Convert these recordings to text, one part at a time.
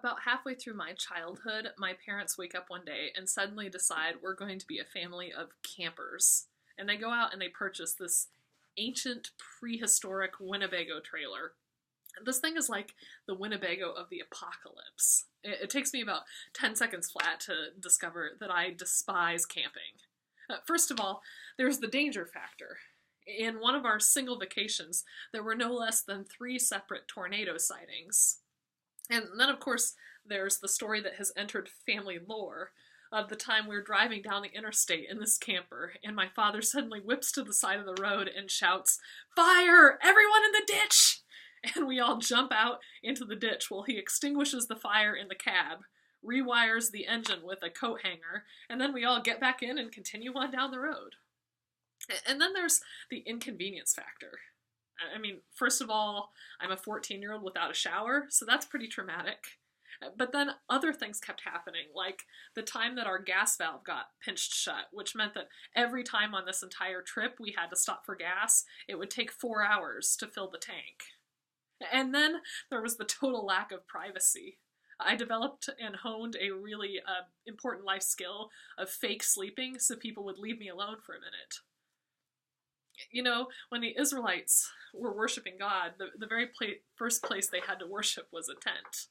about halfway through my childhood, my parents wake up one day and suddenly decide we're going to be a family of campers. And they go out and they purchase this ancient prehistoric Winnebago trailer. This thing is like the Winnebago of the apocalypse. It takes me about 10 seconds flat to discover that I despise camping. First of all, there's the danger factor. In one of our single vacations, there were no less than 3 separate tornado sightings. And then, of course, there's the story that has entered family lore of the time we were driving down the interstate in this camper, and my father suddenly whips to the side of the road and shouts, "Fire! Everyone in the ditch!" And we all jump out into the ditch while he extinguishes the fire in the cab, rewires the engine with a coat hanger, and then we all get back in and continue on down the road. And then there's the inconvenience factor. I mean, first of all, I'm a 14-year-old without a shower, so that's pretty traumatic. But then other things kept happening, like the time that our gas valve got pinched shut, which meant that every time on this entire trip we had to stop for gas, it would take 4 hours to fill the tank. And then there was the total lack of privacy. I developed and honed a really important life skill of fake sleeping so people would leave me alone for a minute. You know, when the Israelites were worshiping God, the very first place they had to worship was a tent.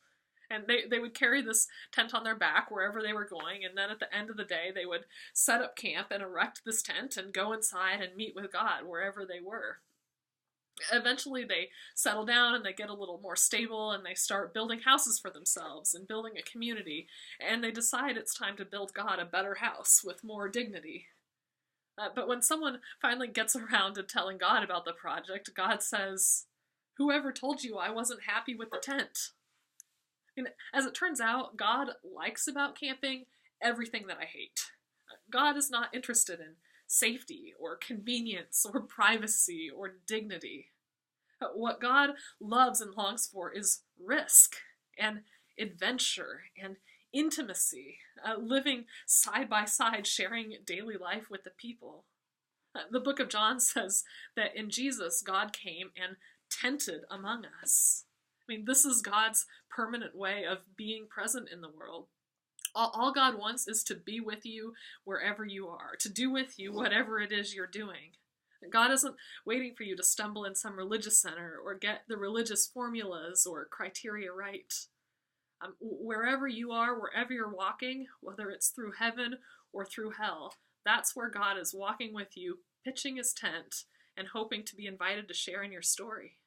And they would carry this tent on their back wherever they were going, and then at the end of the day they would set up camp and erect this tent and go inside and meet with God wherever they were. Eventually they settle down and they get a little more stable and they start building houses for themselves and building a community, and they decide it's time to build God a better house with more dignity. But when someone finally gets around to telling God about the project, God says, "Whoever told you I wasn't happy with the tent?" And as it turns out, God likes about camping everything that I hate. God is not interested in safety or convenience or privacy or dignity. What God loves and longs for is risk and adventure and intimacy, living side by side, sharing daily life with the people. The book of John says that in Jesus, God came and tented among us. I mean, this is God's permanent way of being present in the world. All God wants is to be with you wherever you are, to do with you whatever it is you're doing. God isn't waiting for you to stumble in some religious center or get the religious formulas or criteria right. Wherever you are, wherever you're walking, whether it's through heaven or through hell, that's where God is walking with you, pitching his tent, and hoping to be invited to share in your story.